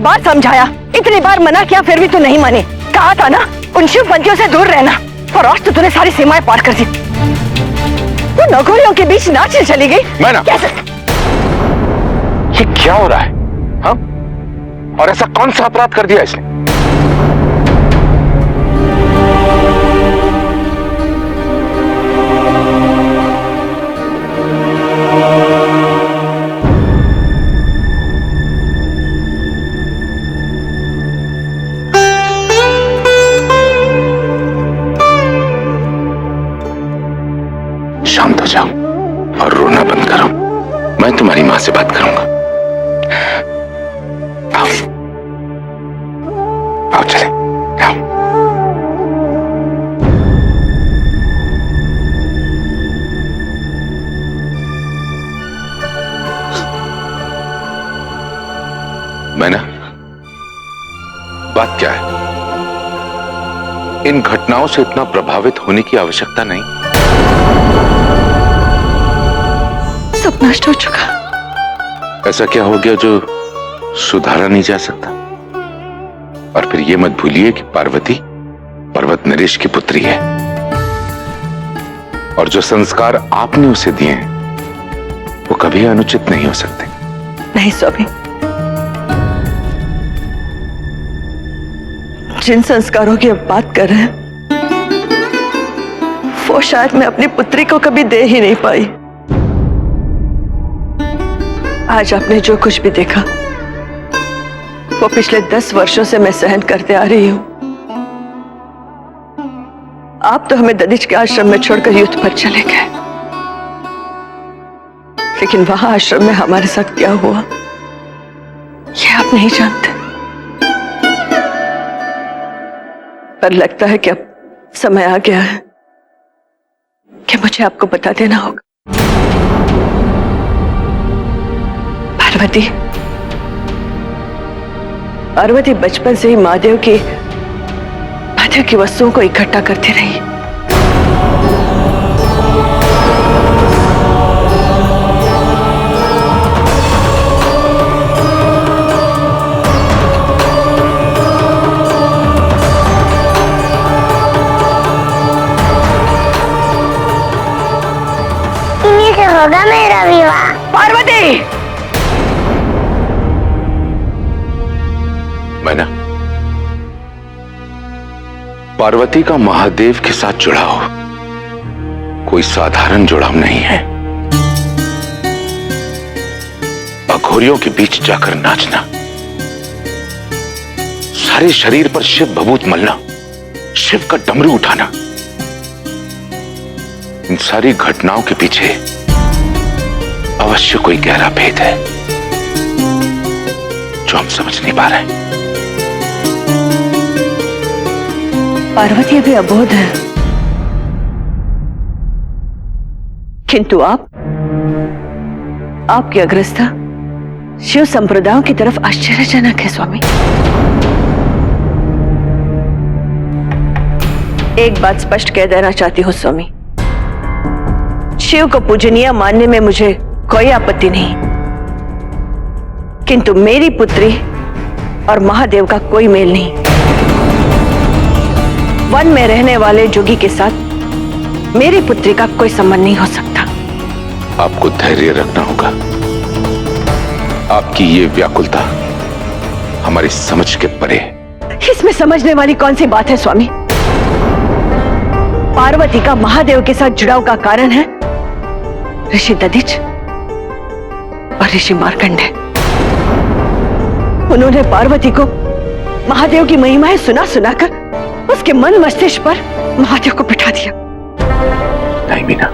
बार समझाया, इतनी बार मना किया, फिर भी तू नहीं मानी। कहा था ना उन शिवपंथियों से दूर रहना, और आज तो तूने सारी सीमाएं पार कर दी। वो नगोरियों के बीच नाचने चली गई। मैना, कैसे? ये क्या हो रहा है? हाँ? और ऐसा कौन सा अपराध कर दिया इसने? शांत हो जाओ और रोना बंद करो। मैं तुम्हारी मां से बात करूंगा। आओ, आओ चले, आओ। मैना, बात क्या है? इन घटनाओं से इतना प्रभावित होने की आवश्यकता नहीं। सब नष्ट हो चुका। ऐसा क्या हो गया जो सुधारा नहीं जा सकता? और फिर ये मत भूलिए कि पार्वती पर्वत नरेश की पुत्री है, और जो संस्कार आपने उसे दिए हैं वो कभी अनुचित नहीं हो सकते। नहीं स्वामी, जिन संस्कारों की अब बात कर रहे हैं वो शायद मैं अपनी पुत्री को कभी दे ही नहीं पाई। आज आपने जो कुछ भी देखा वो पिछले 10 वर्षों से मैं सहन करते आ रही हूं। आप तो हमें ददिच के आश्रम में छोड़कर युद्ध पर चले गए, लेकिन वहां आश्रम में हमारे साथ क्या हुआ ये आप नहीं जानते। पर लगता है कि अब समय आ गया है कि मुझे आपको बता देना होगा। पार्वती बचपन से ही महादेव की वस्तुओं को इकट्ठा करती रही। इन्हीं से होगा मेरा विवाह। पार्वती! मैना, पार्वती का महादेव के साथ जुड़ाव कोई साधारण जुड़ाव नहीं है। अघोरियों के बीच जाकर नाचना, सारे शरीर पर शिव भभूत मलना, शिव का डमरू उठाना, इन सारी घटनाओं के पीछे अवश्य कोई गहरा भेद है जो हम समझ नहीं पा रहे। पार्वती अभी अबोध है, किंतु आपकी अग्रस्था शिव संप्रदायों की तरफ आश्चर्यजनक है स्वामी। एक बात स्पष्ट कह देना चाहती हूं स्वामी, शिव को पूजनीय मानने में मुझे कोई आपत्ति नहीं, किंतु मेरी पुत्री और महादेव का कोई मेल नहीं। वन में रहने वाले जोगी के साथ मेरी पुत्री का कोई संबंध नहीं हो सकता। आपको धैर्य रखना होगा। आपकी ये व्याकुलता हमारी समझ के परे है। इसमें समझने वाली कौन सी बात है स्वामी? पार्वती का महादेव के साथ जुड़ाव का कारण है ऋषि ददिच और ऋषि मार्कंडेय। उन्होंने पार्वती को महादेव की महिमाएं सुना सुनाकर उसके मन मस्तिष्क पर महादेव को बिठा दिया। नहीं मीना,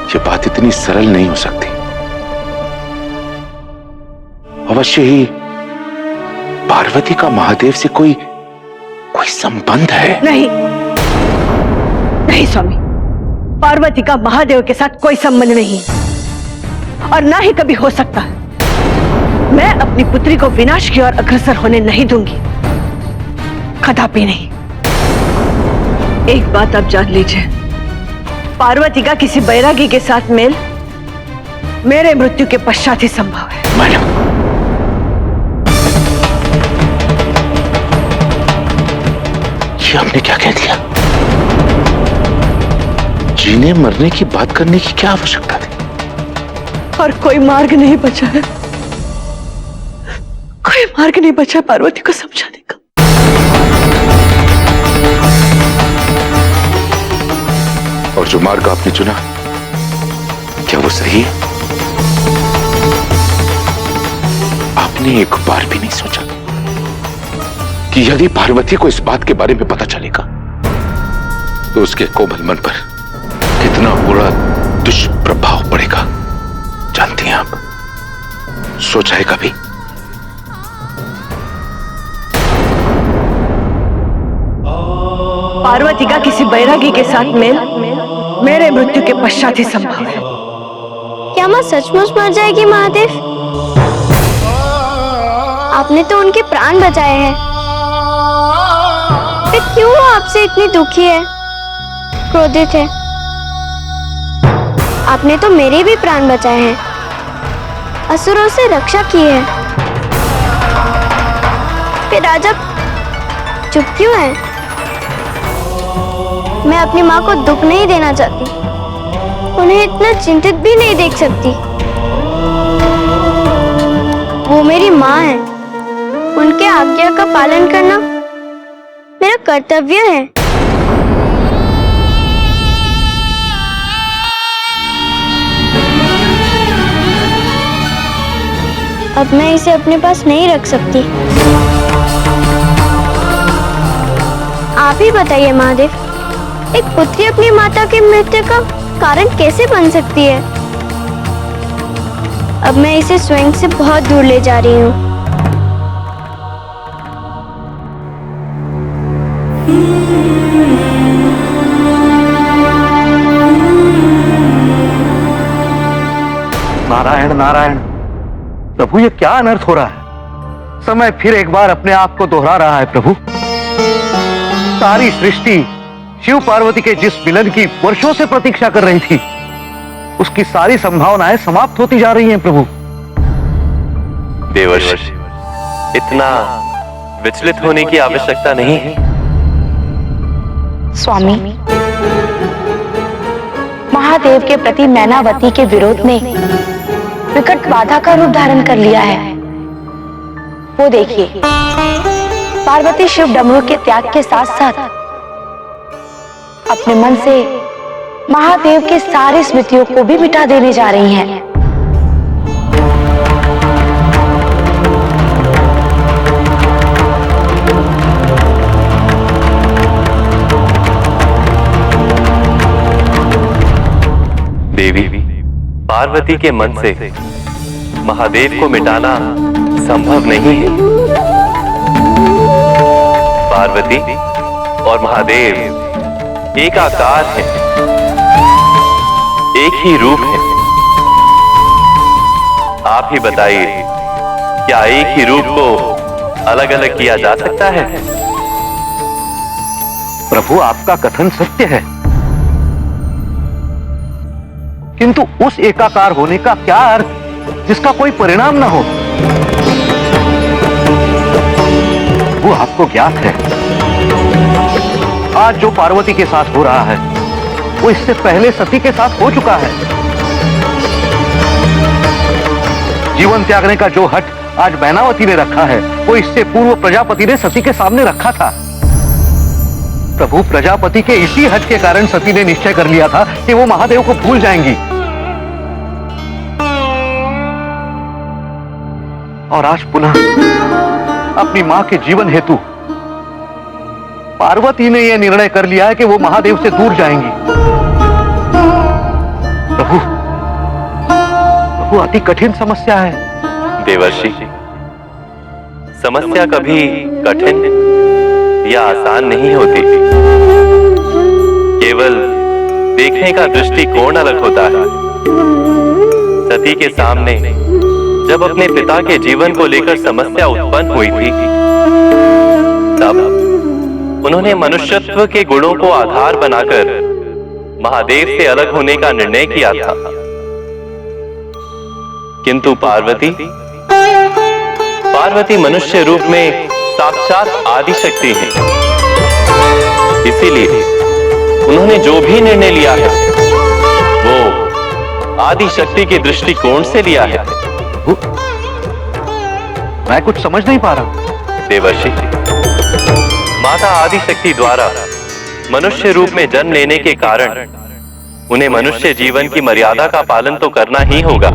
ये बात इतनी सरल नहीं हो सकती। अवश्य ही पार्वती का महादेव से कोई संबंध है। नहीं नहीं स्वामी, पार्वती का महादेव के साथ कोई संबंध नहीं और ना ही कभी हो सकता है। मैं अपनी पुत्री को विनाश की ओर अग्रसर होने नहीं दूंगी, कदापि नहीं। एक बात आप जान लीजिए, पार्वती का किसी बैरागी के साथ मेल मेरे मृत्यु के पश्चात ही संभव है। मैडम, ये आपने क्या कह दिया? जीने मरने की बात करने की क्या आवश्यकता थी? और कोई मार्ग नहीं बचा है, कोई मार्ग नहीं बचा पार्वती को समझाने का। और जो मार्ग आपने चुना, क्या वो सही है? आपने एक बार भी नहीं सोचा कि यदि पार्वती को इस बात के बारे में पता चलेगा तो उसके कोमल मन पर कितना बुरा दुष्प्रभाव पड़ेगा? जानती हैं आप? सोचा है कभी? पार्वती का किसी बैरागी के साथ मेल मेरे मृत्यु के पश्चात ही संभव है। क्या माँ सचमुच मर जाएगी महादेव? आपने तो उनके प्राण बचाए हैं, फिर क्यों वो आपसे इतनी दुखी है, क्रोधित है? आपने तो मेरे भी प्राण बचाए हैं, असुरों से रक्षा की है, फिर आज आप चुप क्यों हैं? मैं अपनी माँ को दुख नहीं देना चाहती, उन्हें इतना चिंतित भी नहीं देख सकती। वो मेरी माँ है, उनके आज्ञा का पालन करना मेरा कर्तव्य है। अब मैं इसे अपने पास नहीं रख सकती। आप ही बताइए महादेव, एक पुत्री अपनी माता की मृत्यु का कारण कैसे बन सकती है? अब मैं इसे स्वयं से बहुत दूर ले जा रही हूँ। नारायण नारायण, प्रभु ये क्या अनर्थ हो रहा है? समय फिर एक बार अपने आप को दोहरा रहा है प्रभु। सारी सृष्टि शिव पार्वती के जिस मिलन की वर्षों से प्रतीक्षा कर रही थी, उसकी सारी संभावनाएं समाप्त होती जा रही हैं प्रभु। देवर्षि, इतना विचलित होने की आवश्यकता नहीं है। स्वामी, महादेव के प्रति मैनावती के विरोध ने विकट बाधा का रूप धारण कर लिया है। वो देखिए, पार्वती शिव डमरू के त्याग के साथ साथ अपने मन से महादेव के सारी स्मृतियों को भी मिटा देने जा रही हैं। देवी, पार्वती के मन से महादेव को मिटाना संभव नहीं है। पार्वती और महादेव एक आकार है, एक ही रूप है। आप ही बताइए, क्या एक ही रूप को अलग अलग किया जा सकता है? प्रभु, आपका कथन सत्य है, किंतु उस एकाकार होने का क्या अर्थ जिसका कोई परिणाम न हो? वो आपको ज्ञात है, आज जो पार्वती के साथ हो रहा है वो इससे पहले सती के साथ हो चुका है। जीवन त्यागने का जो हट आज मैनावती ने रखा है, वो इससे पूर्व प्रजापति ने सती के सामने रखा था। प्रभु, प्रजापति के इसी हट के कारण सती ने निश्चय कर लिया था कि वो महादेव को भूल जाएंगी, और आज पुनः अपनी मां के जीवन हेतु पार्वती ने यह निर्णय कर लिया है कि वो महादेव से दूर जाएंगी। प्रभु, प्रभु, अति कठिन समस्या है। देवर्षि, समस्या कभी कठिन या आसान नहीं होती, केवल देखने का दृष्टिकोण अलग होता है। सती के सामने जब अपने पिता के जीवन को लेकर समस्या उत्पन्न हुई थी, तब उन्होंने मनुष्यत्व के गुणों को आधार बनाकर महादेव से अलग होने का निर्णय किया था। किंतु पार्वती मनुष्य रूप में साक्षात आदि शक्ति है। इसीलिए उन्होंने जो भी निर्णय लिया है वो आदि शक्ति के दृष्टिकोण से लिया है। मैं कुछ समझ नहीं पा रहा। देवर्षि, माता आदि शक्ति द्वारा मनुष्य रूप में जन्म लेने के कारण उन्हें मनुष्य जीवन की मर्यादा का पालन तो करना ही होगा।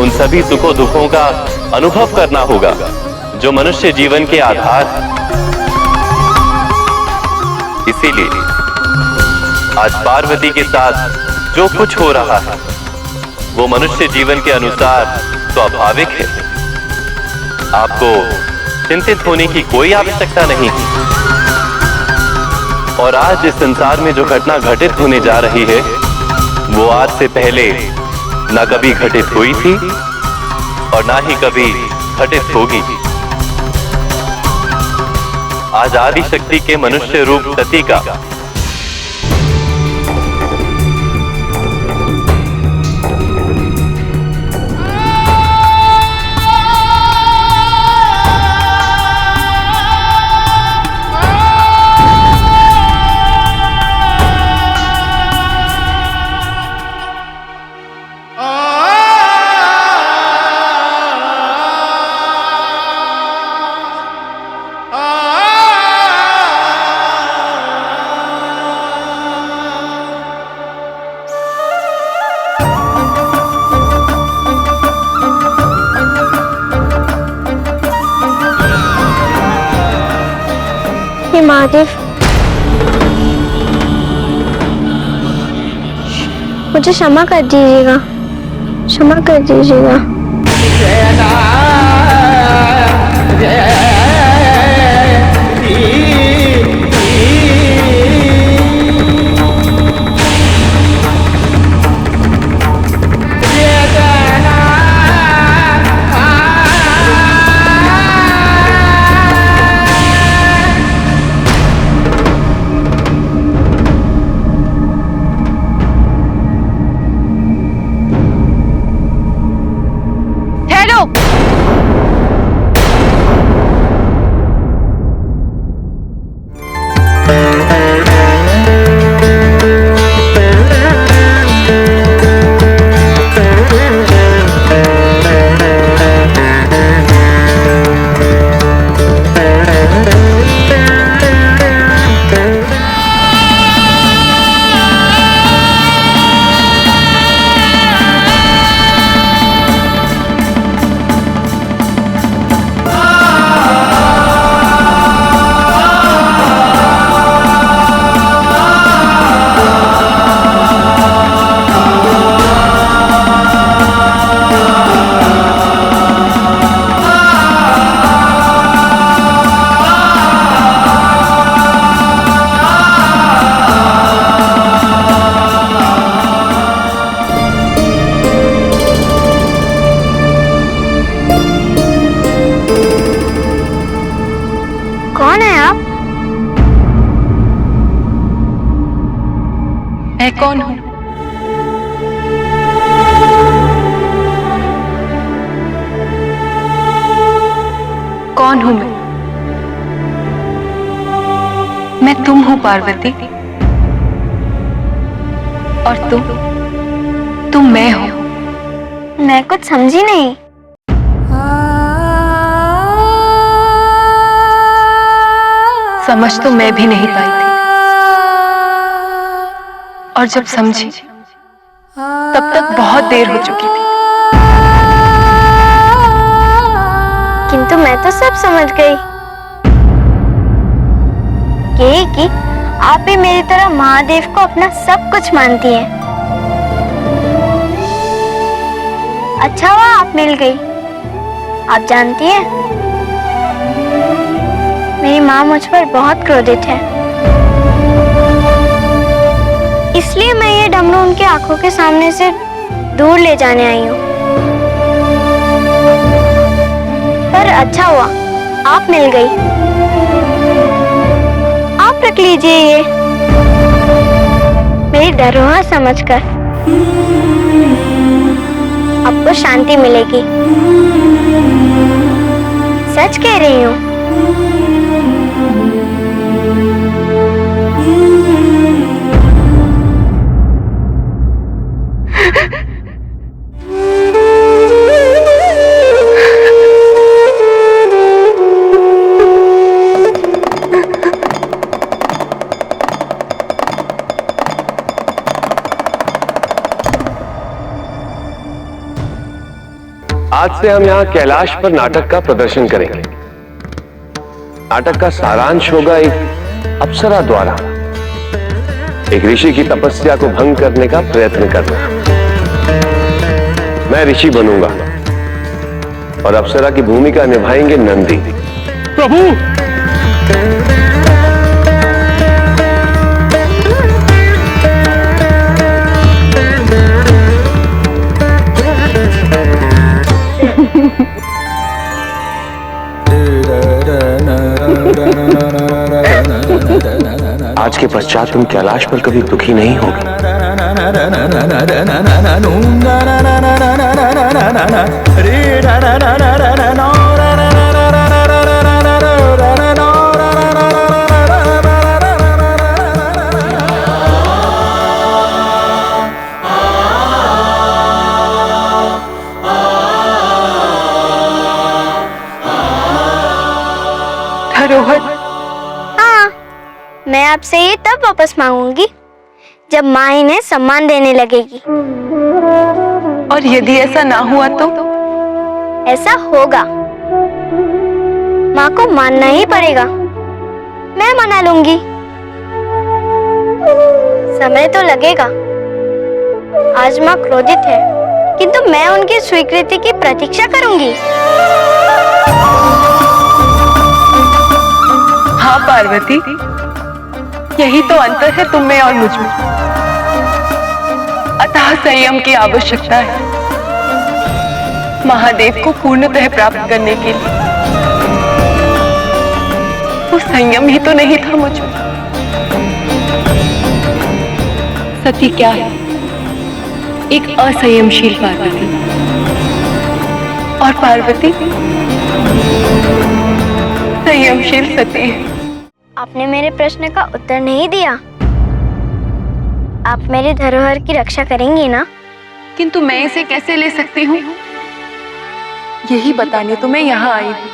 उन सभी सुखों दुखों का अनुभव करना होगा जो मनुष्य जीवन के आधार हैं। इसीलिए आज पार्वती के साथ जो कुछ हो रहा है वो मनुष्य जीवन के अनुसार स्वाभाविक है। आपको चिंतित होने की कोई आवश्यकता नहीं। और आज इस संसार में जो घटना घटित होने जा रही है वो आज से पहले न कभी घटित हुई थी और ना ही कभी घटित होगी। आज आदि शक्ति के मनुष्य रूप सती का महादेव, मुझे क्षमा कर दीजिएगा, क्षमा कर दीजिएगा। मैं कौन हूं? कौन हूं मैं? मैं तुम हूं पार्वती, और तुम मैं हो। मैं कुछ समझी नहीं। समझ तो मैं भी नहीं पाई थी, और जब समझी तब तक बहुत देर हो चुकी थी। किंतु मैं तो सब समझ गई। ये कि आप भी मेरी तरह महादेव को अपना सब कुछ मानती हैं। अच्छा हुआ आप मिल गई। आप जानती हैं, मेरी माँ मुझ पर बहुत क्रोधित है, इसलिए मैं ये डमरू उनके आंखों के सामने से दूर ले जाने आई हूँ। पर अच्छा हुआ आप मिल गई। आप रख लीजिए ये मेरी धरोहर समझकर। आपको शांति मिलेगी। सच कह रही हूँ। आज से हम यहाँ कैलाश पर नाटक का प्रदर्शन करेंगे। नाटक का सारांश होगा एक अप्सरा द्वारा एक ऋषि की तपस्या को भंग करने का प्रयत्न करना। मैं ऋषि बनूंगा और अप्सरा की भूमिका निभाएंगे नंदी। प्रभु, आज के पश्चात तुम कैलाश पर कभी दुखी नहीं होगी। धरोहर, हाँ, मैं आपसे ये तब वापस मांगूंगी जब माँ इन्हें सम्मान देने लगेगी। और यदि ऐसा ना हुआ तो? ऐसा होगा, माँ को मानना ही पड़ेगा। मैं मना लूंगी। समय तो लगेगा। आज माँ क्रोधित है, किंतु मैं उनकी स्वीकृति की प्रतीक्षा करूंगी। हाँ पार्वती, यही तो अंतर है तुम में और मुझ में। अतः संयम की आवश्यकता है महादेव को पूर्णतः प्राप्त करने के लिए। वो संयम ही तो नहीं था मुझ में। सती क्या है? एक असंयमशील पार्वती। और पार्वती संयमशील सती है। आपने मेरे प्रश्न का उत्तर नहीं दिया। आप मेरे धरोहर की रक्षा करेंगी ना? किंतु मैं इसे कैसे ले सकती हूँ, यही बताने तो मैं यहाँ आई हूँ।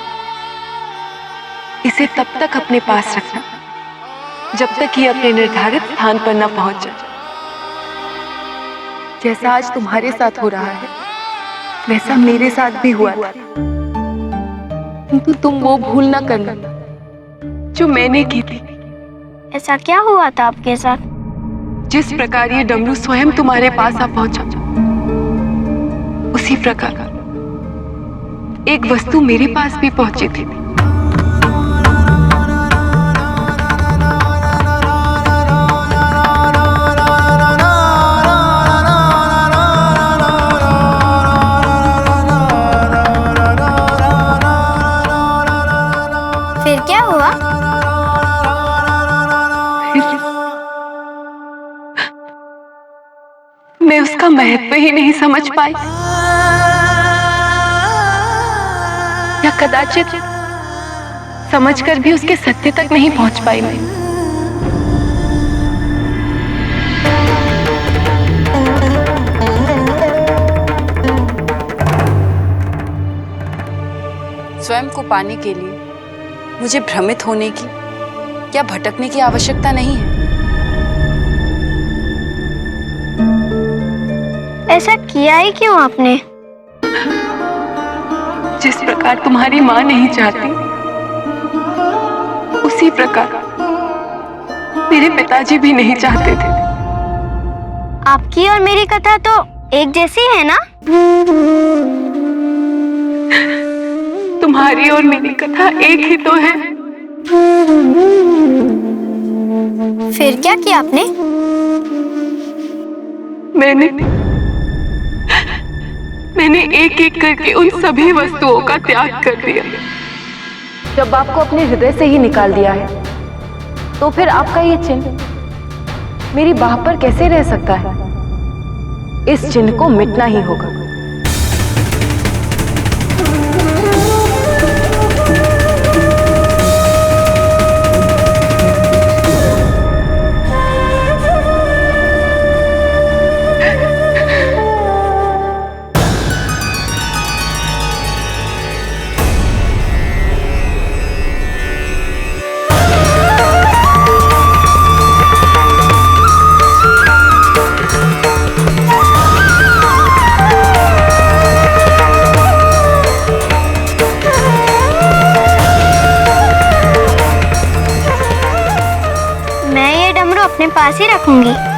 इसे तब तक अपने पास रखना जब तक ये अपने निर्धारित स्थान पर न पहुंच जाए। जैसा आज तुम्हारे साथ हो रहा है, वैसा मेरे साथ भी हुआ था। किंतु तुम वो भूल न करना जो मैंने की थी। ऐसा क्या हुआ था आपके साथ? जिस प्रकार ये डमरू स्वयं तुम्हारे पास आ पहुंचा, उसी प्रकार एक वस्तु मेरे पास भी पहुंची थी। फिर क्या हुआ? मैं उसका महत्व ही नहीं समझ पाई, या कदाचित समझकर भी उसके सत्य तक नहीं पहुंच पाई मैं। स्वयं को पाने के लिए मुझे भ्रमित होने की या भटकने की आवश्यकता नहीं है। ऐसा किया ही क्यों आपने? जिस प्रकार तुम्हारी माँ नहीं चाहती, उसी प्रकार मेरे पिताजी भी नहीं चाहते थे। आपकी और मेरी कथा तो एक जैसी है ना? तुम्हारी और मेरी कथा एक ही तो है। फिर क्या किया आपने? मैंने एक एक करके उन सभी वस्तुओं का त्याग कर दिया। जब आपको अपने हृदय से ही निकाल दिया है, तो फिर आपका ये चिन्ह मेरी बाह पर कैसे रह सकता है? इस चिन्ह को मिटना ही होगा। डमरू अपने पास ही रखूंगी।